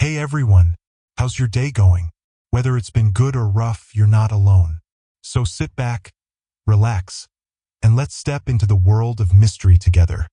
Hey everyone, how's your day going? Whether it's been good or rough, you're not alone. So sit back, relax, and let's step into the world of mystery together.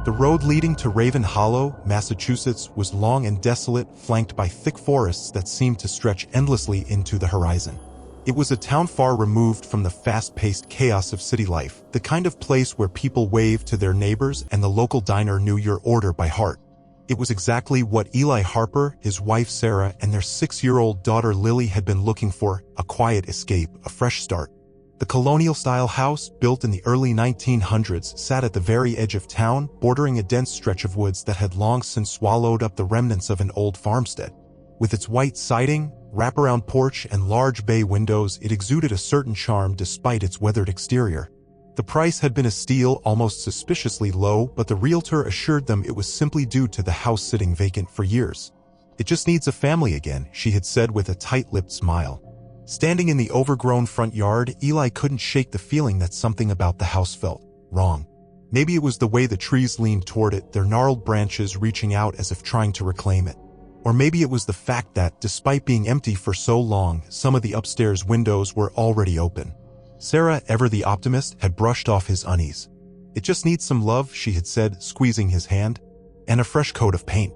The road leading to Raven Hollow, Massachusetts, was long and desolate, flanked by thick forests that seemed to stretch endlessly into the horizon. It was a town far removed from the fast-paced chaos of city life, the kind of place where people waved to their neighbors and the local diner knew your order by heart. It was exactly what Eli Harper, his wife Sarah, and their 6-year-old daughter Lily had been looking for: a quiet escape, a fresh start. The colonial-style house, built in the early 1900s, sat at the very edge of town, bordering a dense stretch of woods that had long since swallowed up the remnants of an old farmstead. With its white siding, wraparound porch, and large bay windows, it exuded a certain charm despite its weathered exterior. The price had been a steal, almost suspiciously low, but the realtor assured them it was simply due to the house sitting vacant for years. "It just needs a family again," she had said with a tight-lipped smile. Standing in the overgrown front yard, Eli couldn't shake the feeling that something about the house felt wrong. Maybe it was the way the trees leaned toward it, their gnarled branches reaching out as if trying to reclaim it. Or maybe it was the fact that, despite being empty for so long, some of the upstairs windows were already open. Sarah, ever the optimist, had brushed off his unease. "It just needs some love," she had said, squeezing his hand, "and a fresh coat of paint."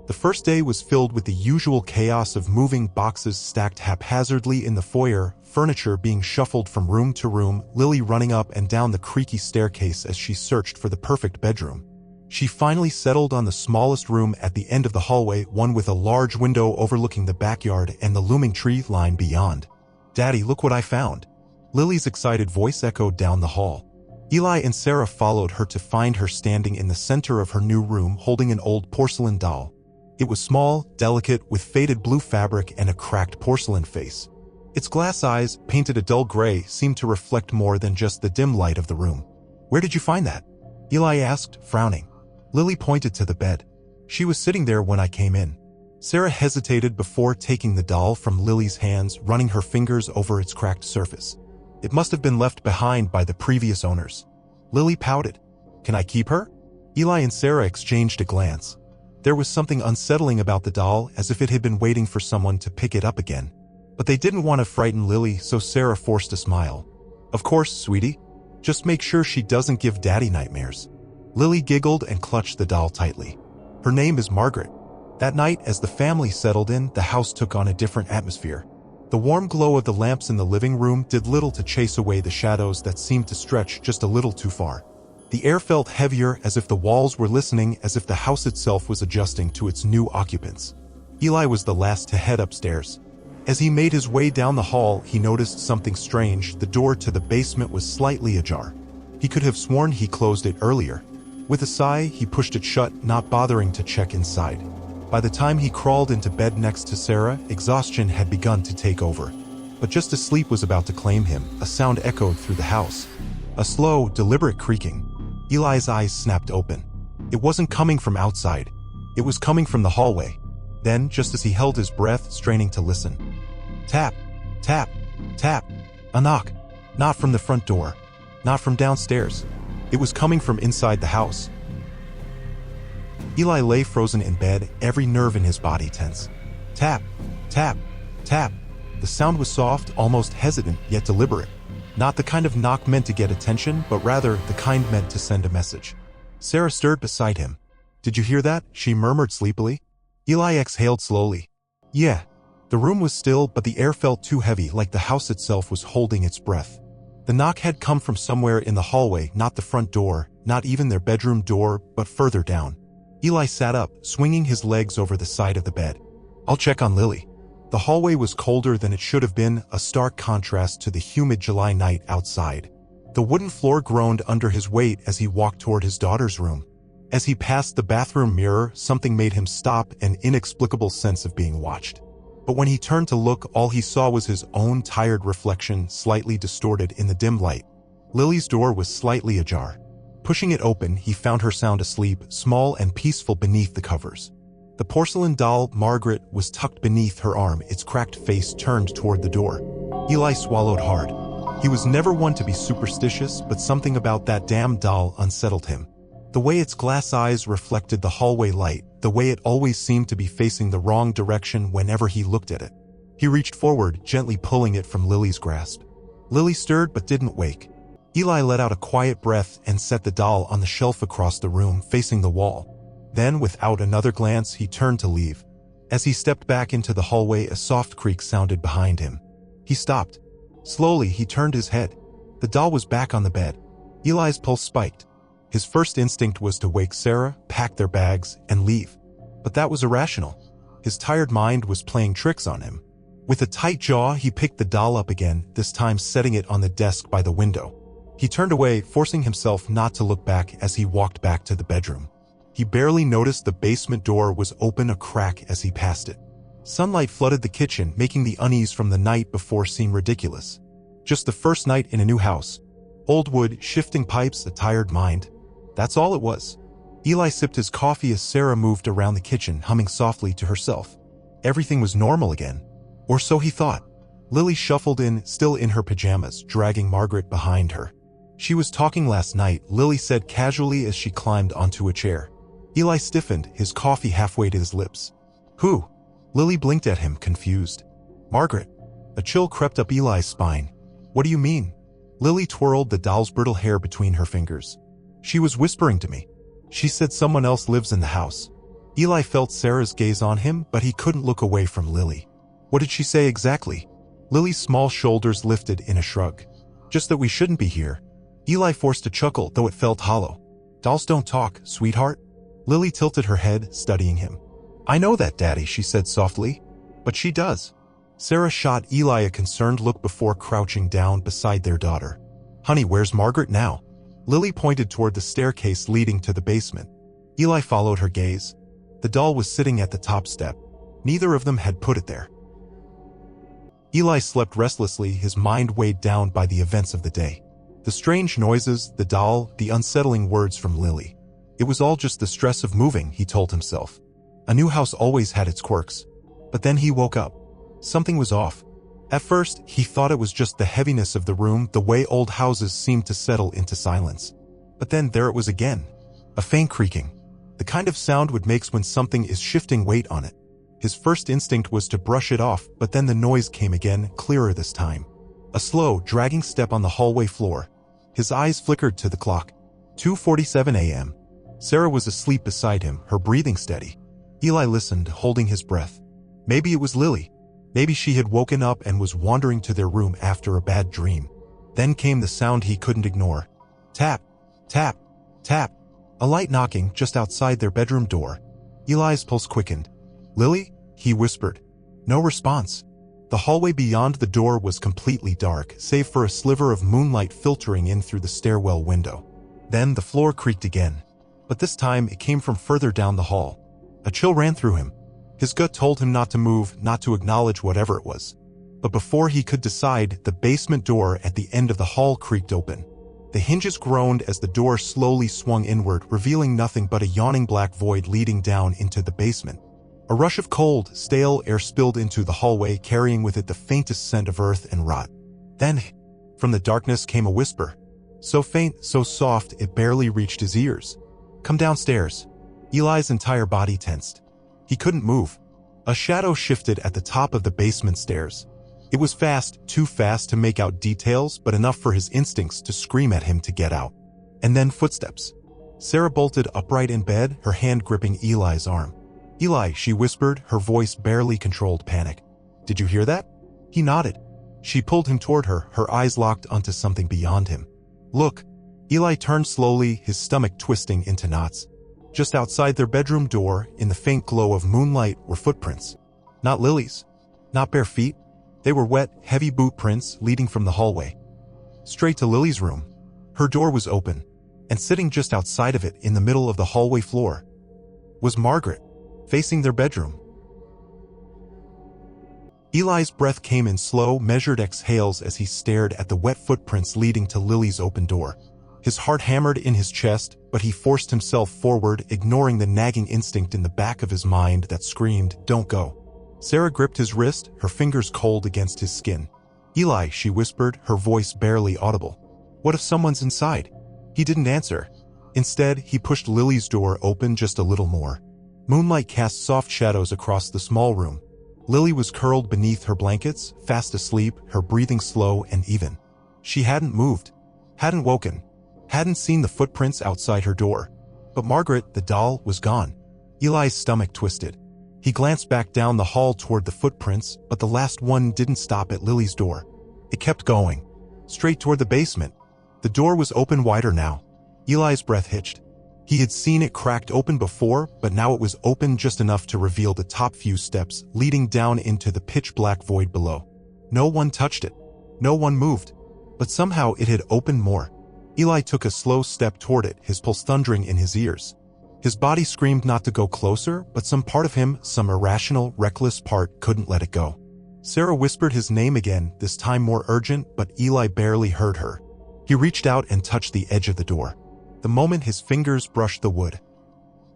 The first day was filled with the usual chaos of moving boxes stacked haphazardly in the foyer, furniture being shuffled from room to room, Lily running up and down the creaky staircase as she searched for the perfect bedroom. She finally settled on the smallest room at the end of the hallway, one with a large window overlooking the backyard and the looming tree line beyond. "Daddy, look what I found." Lily's excited voice echoed down the hall. Eli and Sarah followed her to find her standing in the center of her new room holding an old porcelain doll. It was small, delicate, with faded blue fabric and a cracked porcelain face. Its glass eyes, painted a dull gray, seemed to reflect more than just the dim light of the room. "Where did you find that?" Eli asked, frowning. Lily pointed to the bed. "She was sitting there when I came in." Sarah hesitated before taking the doll from Lily's hands, running her fingers over its cracked surface. "It must have been left behind by the previous owners." Lily pouted. "Can I keep her?" Eli and Sarah exchanged a glance. There was something unsettling about the doll, as if it had been waiting for someone to pick it up again. But they didn't want to frighten Lily, so Sarah forced a smile. "Of course, sweetie. Just make sure she doesn't give Daddy nightmares." Lily giggled and clutched the doll tightly. "Her name is Margaret." That night, as the family settled in, the house took on a different atmosphere. The warm glow of the lamps in the living room did little to chase away the shadows that seemed to stretch just a little too far. The air felt heavier, as if the walls were listening, as if the house itself was adjusting to its new occupants. Eli was the last to head upstairs. As he made his way down the hall, he noticed something strange. The door to the basement was slightly ajar. He could have sworn he closed it earlier. With a sigh, he pushed it shut, not bothering to check inside. By the time he crawled into bed next to Sarah, exhaustion had begun to take over. But just as sleep was about to claim him, a sound echoed through the house. A slow, deliberate creaking. Eli's eyes snapped open. It wasn't coming from outside. It was coming from the hallway. Then, just as he held his breath, straining to listen. Tap, tap, tap. A knock. Not from the front door. Not from downstairs. It was coming from inside the house. Eli lay frozen in bed, every nerve in his body tense. Tap, tap, tap. The sound was soft, almost hesitant, yet deliberate. Not the kind of knock meant to get attention, but rather the kind meant to send a message. Sarah stirred beside him. "Did you hear that?" she murmured sleepily. Eli exhaled slowly. "Yeah." The room was still, but the air felt too heavy, like the house itself was holding its breath. The knock had come from somewhere in the hallway, not the front door, not even their bedroom door, but further down. Eli sat up, swinging his legs over the side of the bed. "I'll check on Lily." The hallway was colder than it should have been, a stark contrast to the humid July night outside. The wooden floor groaned under his weight as he walked toward his daughter's room. As he passed the bathroom mirror, something made him stop, an inexplicable sense of being watched. But when he turned to look, all he saw was his own tired reflection, slightly distorted in the dim light. Lily's door was slightly ajar. Pushing it open, he found her sound asleep, small and peaceful beneath the covers. The porcelain doll, Margaret, was tucked beneath her arm, its cracked face turned toward the door. Eli swallowed hard. He was never one to be superstitious, but something about that damn doll unsettled him. The way its glass eyes reflected the hallway light, the way it always seemed to be facing the wrong direction whenever he looked at it. He reached forward, gently pulling it from Lily's grasp. Lily stirred but didn't wake. Eli let out a quiet breath and set the doll on the shelf across the room, facing the wall. Then, without another glance, he turned to leave. As he stepped back into the hallway, a soft creak sounded behind him. He stopped. Slowly, he turned his head. The doll was back on the bed. Eli's pulse spiked. His first instinct was to wake Sarah, pack their bags, and leave. But that was irrational. His tired mind was playing tricks on him. With a tight jaw, he picked the doll up again, this time setting it on the desk by the window. He turned away, forcing himself not to look back as he walked back to the bedroom. He barely noticed the basement door was open a crack as he passed it. Sunlight flooded the kitchen, making the unease from the night before seem ridiculous. Just the first night in a new house. Old wood, shifting pipes, a tired mind. That's all it was. Eli sipped his coffee as Sarah moved around the kitchen, humming softly to herself. Everything was normal again. Or so he thought. Lily shuffled in, still in her pajamas, dragging Margaret behind her. She was talking last night, Lily said casually as she climbed onto a chair. Eli stiffened, his coffee halfway to his lips. Who? Lily blinked at him, confused. Margaret. A chill crept up Eli's spine. What do you mean? Lily twirled the doll's brittle hair between her fingers. She was whispering to me. She said someone else lives in the house. Eli felt Sarah's gaze on him, but he couldn't look away from Lily. What did she say exactly? Lily's small shoulders lifted in a shrug. Just that we shouldn't be here. Eli forced a chuckle, though it felt hollow. Dolls don't talk, sweetheart. Lily tilted her head, studying him. I know that, Daddy, she said softly. But she does. Sarah shot Eli a concerned look before crouching down beside their daughter. Honey, where's Margaret now? Lily pointed toward the staircase leading to the basement. Eli followed her gaze. The doll was sitting at the top step. Neither of them had put it there. Eli slept restlessly, his mind weighed down by the events of the day. The strange noises, the doll, the unsettling words from Lily. It was all just the stress of moving, he told himself. A new house always had its quirks. But then he woke up. Something was off. At first, he thought it was just the heaviness of the room, the way old houses seemed to settle into silence. But then there it was again. A faint creaking. The kind of sound would make when something is shifting weight on it. His first instinct was to brush it off, but then the noise came again, clearer this time. A slow, dragging step on the hallway floor. His eyes flickered to the clock. 2:47 a.m. Sarah was asleep beside him, her breathing steady. Eli listened, holding his breath. Maybe it was Lily. Maybe she had woken up and was wandering to their room after a bad dream. Then came the sound he couldn't ignore. Tap, tap, tap. A light knocking just outside their bedroom door. Eli's pulse quickened. Lily? He whispered. No response. The hallway beyond the door was completely dark, save for a sliver of moonlight filtering in through the stairwell window. Then the floor creaked again. But this time it came from further down the hall. A chill ran through him. His gut told him not to move, not to acknowledge whatever it was. But before he could decide, the basement door at the end of the hall creaked open. The hinges groaned as the door slowly swung inward, revealing nothing but a yawning black void leading down into the basement. A rush of cold, stale air spilled into the hallway, carrying with it the faintest scent of earth and rot. Then, from the darkness came a whisper. So faint, so soft, it barely reached his ears. Come downstairs. Eli's entire body tensed. He couldn't move. A shadow shifted at the top of the basement stairs. It was fast, too fast to make out details, but enough for his instincts to scream at him to get out. And then footsteps. Sarah bolted upright in bed, her hand gripping Eli's arm. Eli, she whispered, her voice barely controlled panic. Did you hear that? He nodded. She pulled him toward her, her eyes locked onto something beyond him. Look. Eli turned slowly, his stomach twisting into knots. Just outside their bedroom door, in the faint glow of moonlight, were footprints. Not Lily's. Not bare feet. They were wet, heavy boot prints leading from the hallway. Straight to Lily's room. Her door was open, and sitting just outside of it, in the middle of the hallway floor, was Margaret, facing their bedroom. Eli's breath came in slow, measured exhales as he stared at the wet footprints leading to Lily's open door. His heart hammered in his chest, but he forced himself forward, ignoring the nagging instinct in the back of his mind that screamed, "Don't go." Sarah gripped his wrist, her fingers cold against his skin. Eli, she whispered, her voice barely audible. What if someone's inside? He didn't answer. Instead, he pushed Lily's door open just a little more. Moonlight cast soft shadows across the small room. Lily was curled beneath her blankets, fast asleep, her breathing slow and even. She hadn't moved, hadn't woken, hadn't seen the footprints outside her door. But Margaret, the doll, was gone. Eli's stomach twisted. He glanced back down the hall toward the footprints, but the last one didn't stop at Lily's door. It kept going, straight toward the basement. The door was open wider now. Eli's breath hitched. He had seen it cracked open before, but now it was open just enough to reveal the top few steps leading down into the pitch-black void below. No one touched it. No one moved. But somehow it had opened more. Eli took a slow step toward it, his pulse thundering in his ears. His body screamed not to go closer, but some part of him, some irrational, reckless part, couldn't let it go. Sarah whispered his name again, this time more urgent, but Eli barely heard her. He reached out and touched the edge of the door. The moment his fingers brushed the wood,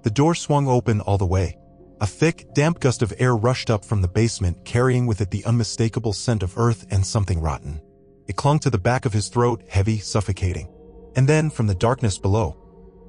the door swung open all the way. A thick, damp gust of air rushed up from the basement, carrying with it the unmistakable scent of earth and something rotten. It clung to the back of his throat, heavy, suffocating. And then, from the darkness below,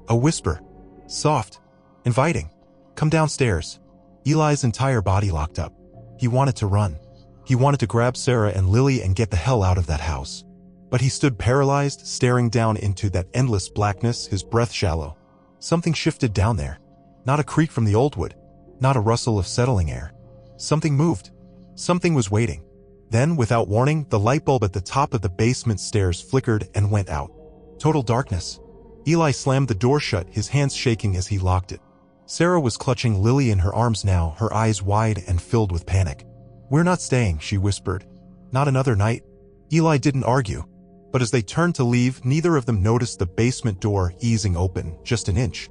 a whisper. Soft, inviting. Come downstairs. Eli's entire body locked up. He wanted to run. He wanted to grab Sarah and Lily and get the hell out of that house. But he stood paralyzed, staring down into that endless blackness, his breath shallow. Something shifted down there. Not a creak from the old wood. Not a rustle of settling air. Something moved. Something was waiting. Then, without warning, the light bulb at the top of the basement stairs flickered and went out. Total darkness. Eli slammed the door shut, his hands shaking as he locked it. Sarah was clutching Lily in her arms now, her eyes wide and filled with panic. We're not staying, she whispered. Not another night. Eli didn't argue. But as they turned to leave, neither of them noticed the basement door easing open, just an inch.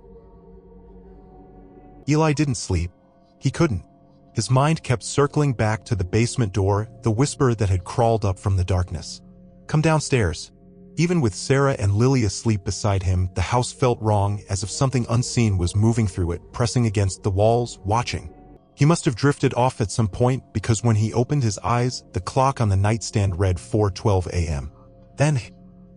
Eli didn't sleep. He couldn't. His mind kept circling back to the basement door, the whisper that had crawled up from the darkness. Come downstairs. Even with Sarah and Lily asleep beside him, the house felt wrong, as if something unseen was moving through it, pressing against the walls, watching. He must have drifted off at some point, because when he opened his eyes, the clock on the nightstand read 4:12 a.m. Then,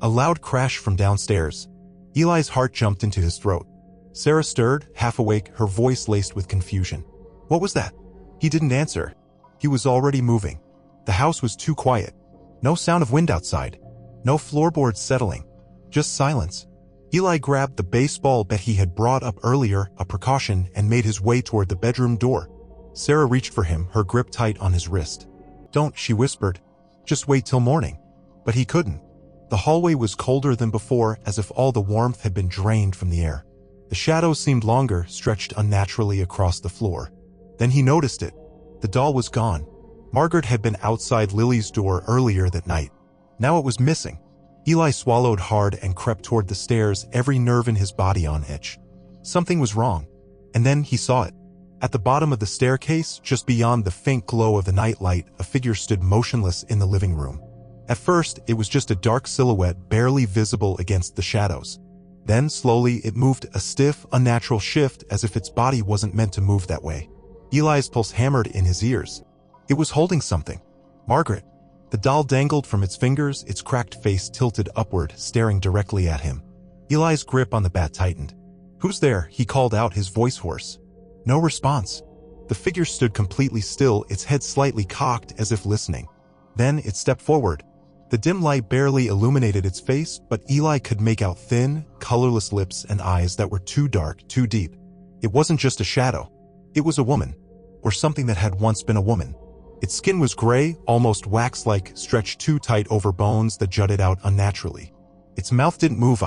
a loud crash from downstairs. Eli's heart jumped into his throat. Sarah stirred, half awake, her voice laced with confusion. What was that? He didn't answer. He was already moving. The house was too quiet. No sound of wind outside. No floorboards settling. Just silence. Eli grabbed the baseball bat he had brought up earlier, a precaution, and made his way toward the bedroom door. Sarah reached for him, her grip tight on his wrist. Don't, she whispered. Just wait till morning. But he couldn't. The hallway was colder than before, as if all the warmth had been drained from the air. The shadows seemed longer, stretched unnaturally across the floor. Then he noticed it. The doll was gone. Margaret had been outside Lily's door earlier that night. Now it was missing. Eli swallowed hard and crept toward the stairs, every nerve in his body on edge. Something was wrong. And then he saw it. At the bottom of the staircase, just beyond the faint glow of the nightlight, a figure stood motionless in the living room. At first, it was just a dark silhouette barely visible against the shadows. Then, slowly, it moved, a stiff, unnatural shift, as if its body wasn't meant to move that way. Eli's pulse hammered in his ears. It was holding something. Margaret. The doll dangled from its fingers, its cracked face tilted upward, staring directly at him. Eli's grip on the bat tightened. Who's there? He called out, his voice hoarse. No response. The figure stood completely still, its head slightly cocked as if listening. Then it stepped forward. The dim light barely illuminated its face, but Eli could make out thin, colorless lips and eyes that were too dark, too deep. It wasn't just a shadow. It was a woman. Or something that had once been a woman. Its skin was gray, almost wax-like, stretched too tight over bones that jutted out unnaturally. Its mouth didn't move,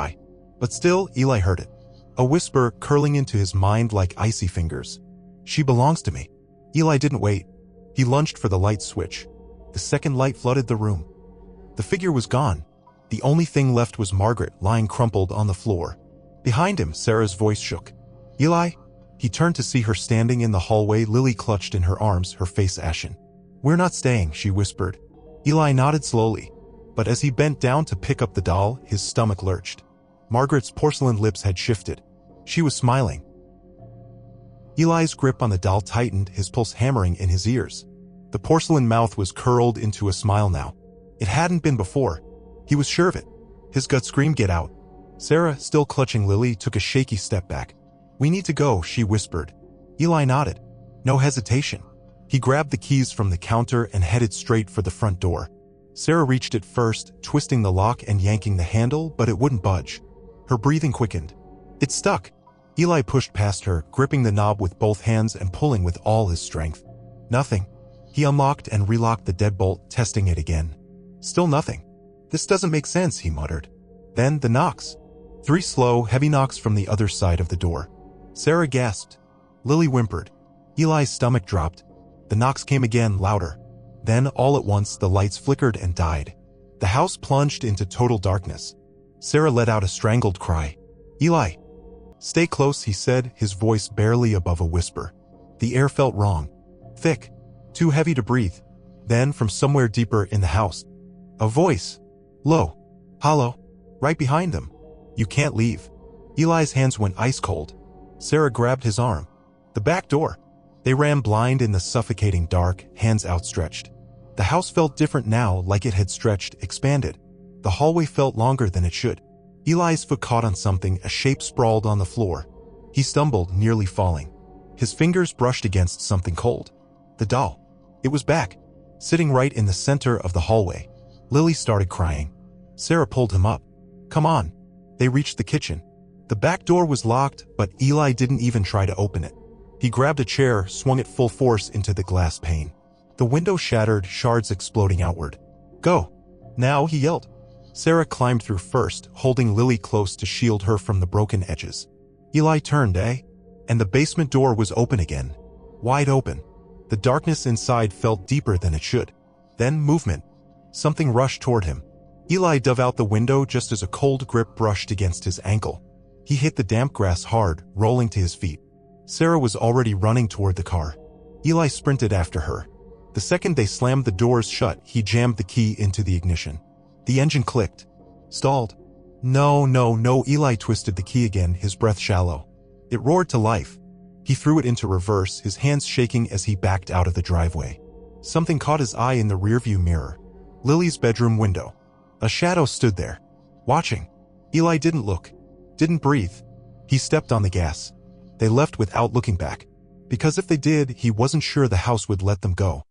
but still, Eli heard it. A whisper curling into his mind like icy fingers. She belongs to me. Eli didn't wait. He lunged for the light switch. The second light flooded the room. The figure was gone. The only thing left was Margaret, lying crumpled on the floor. Behind him, Sarah's voice shook. Eli? He turned to see her standing in the hallway, Lily clutched in her arms, her face ashen. We're not staying, she whispered. Eli nodded slowly, but as he bent down to pick up the doll, his stomach lurched. Margaret's porcelain lips had shifted. She was smiling. Eli's grip on the doll tightened, his pulse hammering in his ears. The porcelain mouth was curled into a smile now. It hadn't been before. He was sure of it. His gut screamed, "Get out." Sarah, still clutching Lily, took a shaky step back. "We need to go," she whispered. Eli nodded. No hesitation. He grabbed the keys from the counter and headed straight for the front door. Sarah reached it first, twisting the lock and yanking the handle, but it wouldn't budge. Her breathing quickened. It stuck. Eli pushed past her, gripping the knob with both hands and pulling with all his strength. Nothing. He unlocked and relocked the deadbolt, testing it again. Still nothing. "This doesn't make sense," he muttered. Then the knocks. 3 slow, heavy knocks from the other side of the door. Sarah gasped. Lily whimpered. Eli's stomach dropped. The knocks came again, louder. Then, all at once, the lights flickered and died. The house plunged into total darkness. Sarah let out a strangled cry. "Eli!" "Stay close," he said, his voice barely above a whisper. The air felt wrong. Thick. Too heavy to breathe. Then, from somewhere deeper in the house, a voice. Low. Hollow. Right behind them. "You can't leave." Eli's hands went ice cold. Sarah grabbed his arm. The back door. They ran blind in the suffocating dark, hands outstretched. The house felt different now, like it had stretched, expanded. The hallway felt longer than it should. Eli's foot caught on something, a shape sprawled on the floor. He stumbled, nearly falling. His fingers brushed against something cold. The doll. It was back, sitting right in the center of the hallway. Lily started crying. Sarah pulled him up. "Come on." They reached the kitchen. The back door was locked, but Eli didn't even try to open it. He grabbed a chair, swung it full force into the glass pane. The window shattered, shards exploding outward. "Go. Now," he yelled. Sarah climbed through first, holding Lily close to shield her from the broken edges. Eli turned, and the basement door was open again. Wide open. The darkness inside felt deeper than it should. Then movement. Something rushed toward him. Eli dove out the window just as a cold grip brushed against his ankle. He hit the damp grass hard, rolling to his feet. Sarah was already running toward the car. Eli sprinted after her. The second they slammed the doors shut, he jammed the key into the ignition. The engine clicked. Stalled. No, Eli twisted the key again, his breath shallow. It roared to life. He threw it into reverse, his hands shaking as he backed out of the driveway. Something caught his eye in the rearview mirror. Lily's bedroom window. A shadow stood there, watching. Eli didn't look, didn't breathe. He stepped on the gas. They left without looking back, because if they did, he wasn't sure the house would let them go.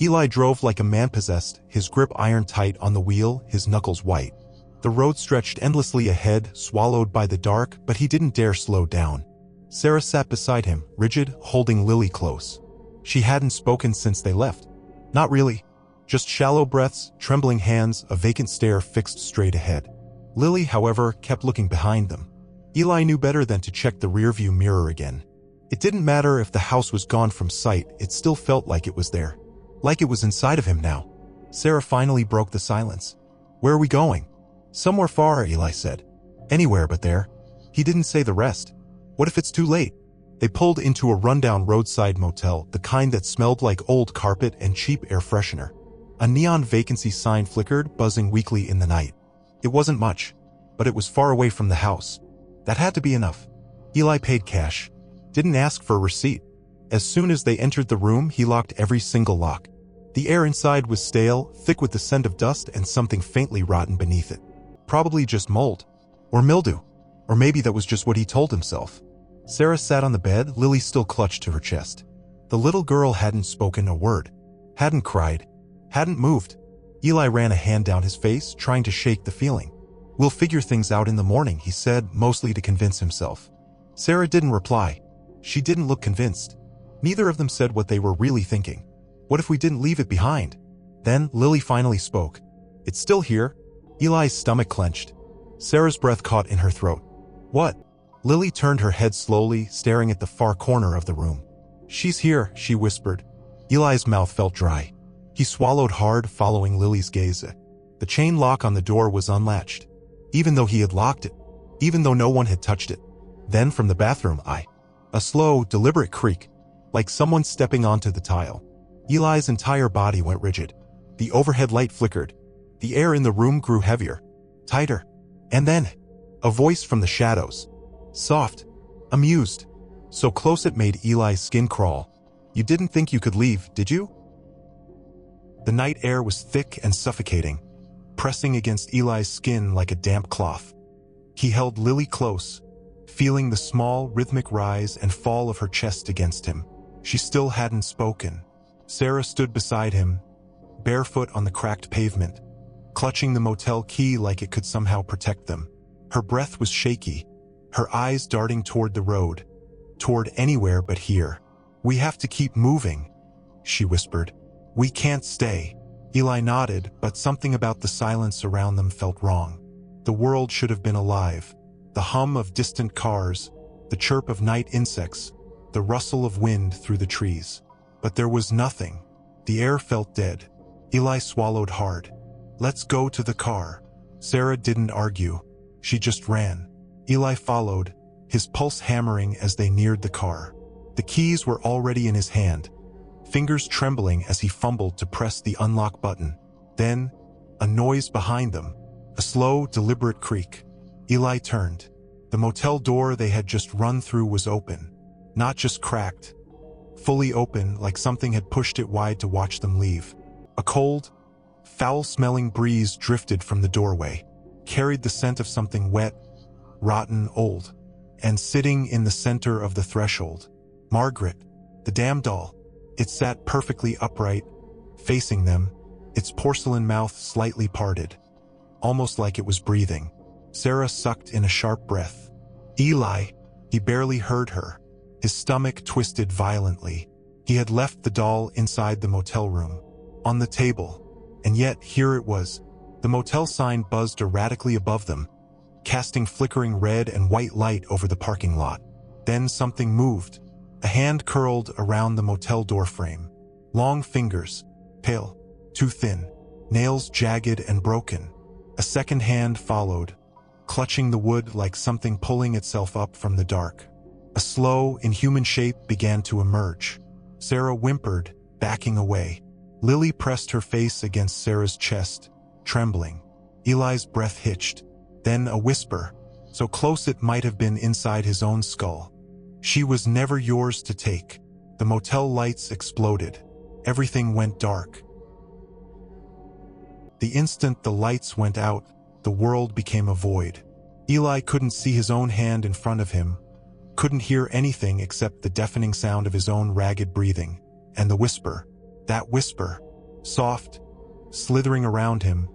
Eli drove like a man possessed, his grip iron tight on the wheel, his knuckles white. The road stretched endlessly ahead, swallowed by the dark, but he didn't dare slow down. Sarah sat beside him, rigid, holding Lily close. She hadn't spoken since they left. Not really. Just shallow breaths, trembling hands, a vacant stare fixed straight ahead. Lily, however, kept looking behind them. Eli knew better than to check the rearview mirror again. It didn't matter if the house was gone from sight, it still felt like it was there. Like it was inside of him now. Sarah finally broke the silence. "Where are we going?" "Somewhere far," Eli said. "Anywhere but there." He didn't say the rest. "What if it's too late?" They pulled into a rundown roadside motel, the kind that smelled like old carpet and cheap air freshener. A neon vacancy sign flickered, buzzing weakly in the night. It wasn't much, but it was far away from the house. That had to be enough. Eli paid cash. Didn't ask for a receipt. As soon as they entered the room, he locked every single lock. The air inside was stale, thick with the scent of dust and something faintly rotten beneath it. Probably just mold. Or mildew. Or maybe that was just what he told himself. Sarah sat on the bed, Lily still clutched to her chest. The little girl hadn't spoken a word. Hadn't cried. Hadn't moved. Eli ran a hand down his face, trying to shake the feeling. "We'll figure things out in the morning," he said, mostly to convince himself. Sarah didn't reply. She didn't look convinced. Neither of them said what they were really thinking. What if we didn't leave it behind? Then Lily finally spoke. "It's still here." Eli's stomach clenched. Sarah's breath caught in her throat. "What?" Lily turned her head slowly, staring at the far corner of the room. "She's here," she whispered. Eli's mouth felt dry. He swallowed hard, following Lily's gaze. The chain lock on the door was unlatched. Even though he had locked it. Even though no one had touched it. Then from the bathroom, a slow, deliberate creak. Like someone stepping onto the tile. Eli's entire body went rigid. The overhead light flickered. The air in the room grew heavier. Tighter. And then, a voice from the shadows. Soft. Amused. So close it made Eli's skin crawl. "You didn't think you could leave, did you?" The night air was thick and suffocating, pressing against Eli's skin like a damp cloth. He held Lily close, feeling the small, rhythmic rise and fall of her chest against him. She still hadn't spoken. Sarah stood beside him, barefoot on the cracked pavement, clutching the motel key like it could somehow protect them. Her breath was shaky, her eyes darting toward the road, toward anywhere but here. "We have to keep moving," she whispered. "We can't stay." Eli nodded, but something about the silence around them felt wrong. The world should have been alive. The hum of distant cars, the chirp of night insects, the rustle of wind through the trees. But there was nothing. The air felt dead. Eli swallowed hard. "Let's go to the car." Sarah didn't argue. She just ran. Eli followed, his pulse hammering as they neared the car. The keys were already in his hand, fingers trembling as he fumbled to press the unlock button. Then, a noise behind them, a slow, deliberate creak. Eli turned. The motel door they had just run through was open. Not just cracked, fully open, like something had pushed it wide to watch them leave. A cold, foul-smelling breeze drifted from the doorway, carried the scent of something wet, rotten, old. And sitting in the center of the threshold, Margaret, the damn doll. It sat perfectly upright, facing them, its porcelain mouth slightly parted, almost like it was breathing. Sarah sucked in a sharp breath. "Eli," he barely heard her. His stomach twisted violently. He had left the doll inside the motel room, on the table, and yet here it was. The motel sign buzzed erratically above them, casting flickering red and white light over the parking lot. Then something moved. A hand curled around the motel door frame. Long fingers, pale, too thin, nails jagged and broken. A second hand followed, clutching the wood like something pulling itself up from the dark. A slow, inhuman shape began to emerge. Sarah whimpered, backing away. Lily pressed her face against Sarah's chest, trembling. Eli's breath hitched. Then a whisper, so close it might have been inside his own skull. "She was never yours to take." The motel lights exploded. Everything went dark. The instant the lights went out, the world became a void. Eli couldn't see his own hand in front of him, couldn't hear anything except the deafening sound of his own ragged breathing, and the whisper. That whisper, soft, slithering around him,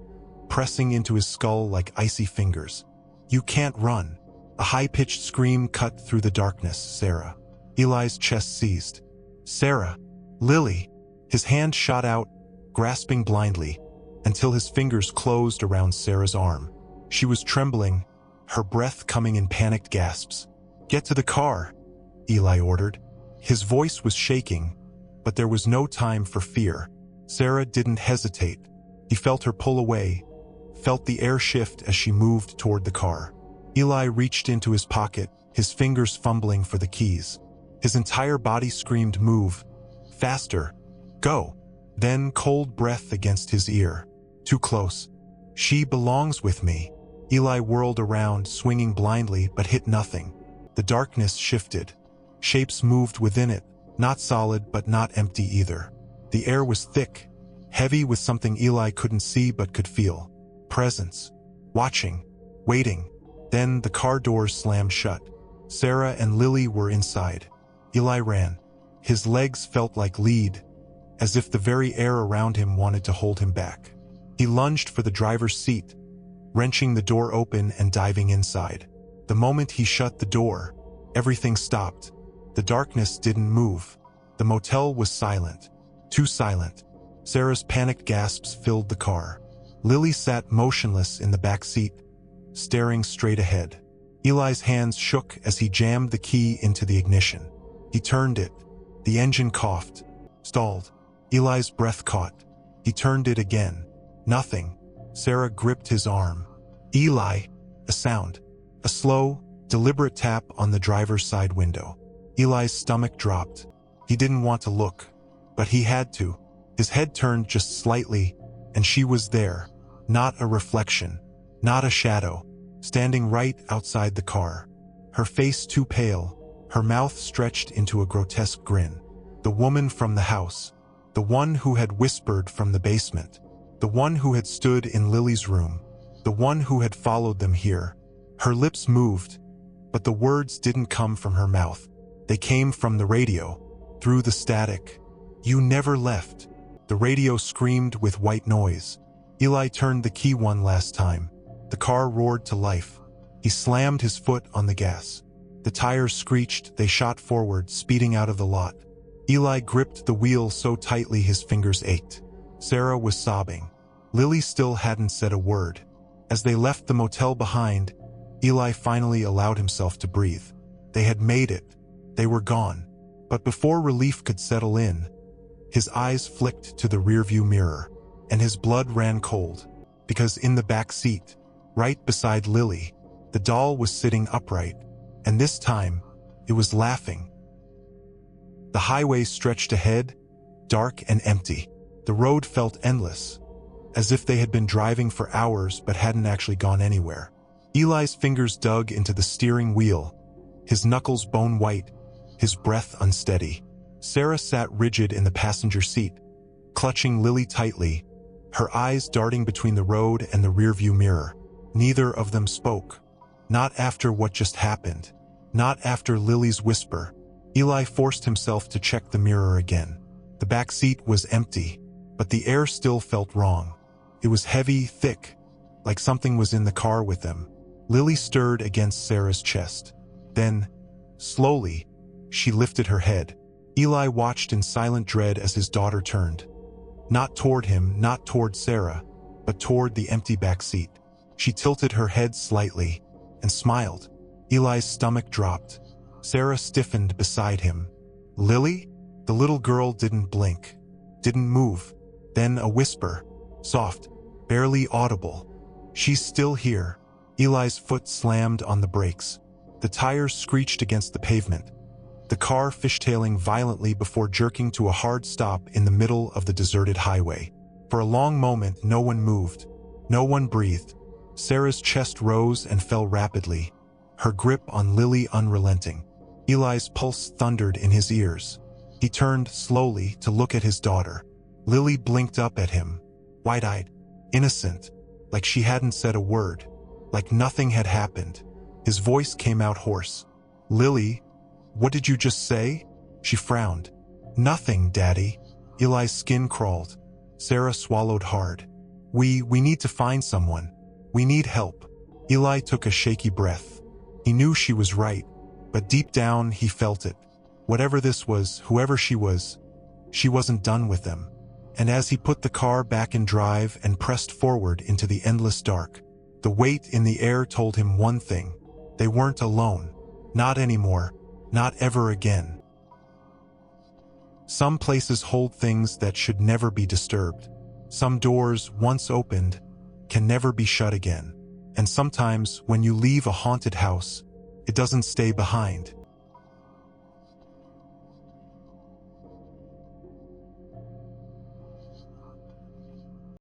pressing into his skull like icy fingers. "You can't run." A high-pitched scream cut through the darkness. "Sarah." Eli's chest seized. "Sarah." "Lily." His hand shot out, grasping blindly, until his fingers closed around Sarah's arm. She was trembling, her breath coming in panicked gasps. "Get to the car," Eli ordered. His voice was shaking, but there was no time for fear. Sarah didn't hesitate. He felt her pull away, felt the air shift as she moved toward the car. Eli reached into his pocket, his fingers fumbling for the keys. His entire body screamed, "Move! Faster! Go!" Then cold breath against his ear. Too close. "She belongs with me." Eli whirled around, swinging blindly, but hit nothing. The darkness shifted. Shapes moved within it, not solid but not empty either. The air was thick, heavy with something Eli couldn't see but could feel. Presence. Watching. Waiting. Then the car doors slammed shut. Sarah and Lily were inside. Eli ran. His legs felt like lead, as if the very air around him wanted to hold him back. He lunged for the driver's seat, wrenching the door open and diving inside. The moment he shut the door, everything stopped. The darkness didn't move. The motel was silent. Too silent. Sarah's panicked gasps filled the car. Lily sat motionless in the back seat, staring straight ahead. Eli's hands shook as he jammed the key into the ignition. He turned it. The engine coughed, stalled. Eli's breath caught. He turned it again. Nothing. Sarah gripped his arm. "Eli!" A sound. A slow, deliberate tap on the driver's side window. Eli's stomach dropped. He didn't want to look, but he had to. His head turned just slightly, and she was there. Not a reflection. Not a shadow. Standing right outside the car. Her face too pale, her mouth stretched into a grotesque grin. The woman from the house. The one who had whispered from the basement. The one who had stood in Lily's room. The one who had followed them here. Her lips moved, but the words didn't come from her mouth. They came from the radio, through the static. "You never left." The radio screamed with white noise. Eli turned the key one last time. The car roared to life. He slammed his foot on the gas. The tires screeched, they shot forward, speeding out of the lot. Eli gripped the wheel so tightly his fingers ached. Sarah was sobbing. Lily still hadn't said a word. As they left the motel behind, Eli finally allowed himself to breathe. They had made it. They were gone. But before relief could settle in, his eyes flicked to the rearview mirror, and his blood ran cold, because in the back seat, right beside Lily, the doll was sitting upright, and this time, it was laughing. The highway stretched ahead, dark and empty. The road felt endless, as if they had been driving for hours but hadn't actually gone anywhere. Eli's fingers dug into the steering wheel, his knuckles bone white, his breath unsteady. Sarah sat rigid in the passenger seat, clutching Lily tightly, her eyes darting between the road and the rearview mirror. Neither of them spoke. Not after what just happened. Not after Lily's whisper. Eli forced himself to check the mirror again. The back seat was empty, but the air still felt wrong. It was heavy, thick, like something was in the car with them. Lily stirred against Sarah's chest. Then, slowly, she lifted her head. Eli watched in silent dread as his daughter turned. Not toward him, not toward Sarah, but toward the empty back seat. She tilted her head slightly and smiled. Eli's stomach dropped. Sarah stiffened beside him. "Lily?" The little girl didn't blink, didn't move. Then a whisper, soft, barely audible. "She's still here." Eli's foot slammed on the brakes. The tires screeched against the pavement, the car fishtailing violently before jerking to a hard stop in the middle of the deserted highway. For a long moment, no one moved. No one breathed. Sarah's chest rose and fell rapidly, her grip on Lily unrelenting. Eli's pulse thundered in his ears. He turned slowly to look at his daughter. Lily blinked up at him, wide-eyed, innocent, like she hadn't said a word, like nothing had happened. His voice came out hoarse. "Lily, what did you just say?" She frowned. "Nothing, Daddy." Eli's skin crawled. Sarah swallowed hard. We need to find someone. We need help." Eli took a shaky breath. He knew she was right, but deep down he felt it. Whatever this was, whoever she wasn't done with them. And as he put the car back in drive and pressed forward into the endless dark, the weight in the air told him one thing: they weren't alone. Not anymore. Not ever again. Some places hold things that should never be disturbed. Some doors, once opened, can never be shut again. And sometimes, when you leave a haunted house, it doesn't stay behind.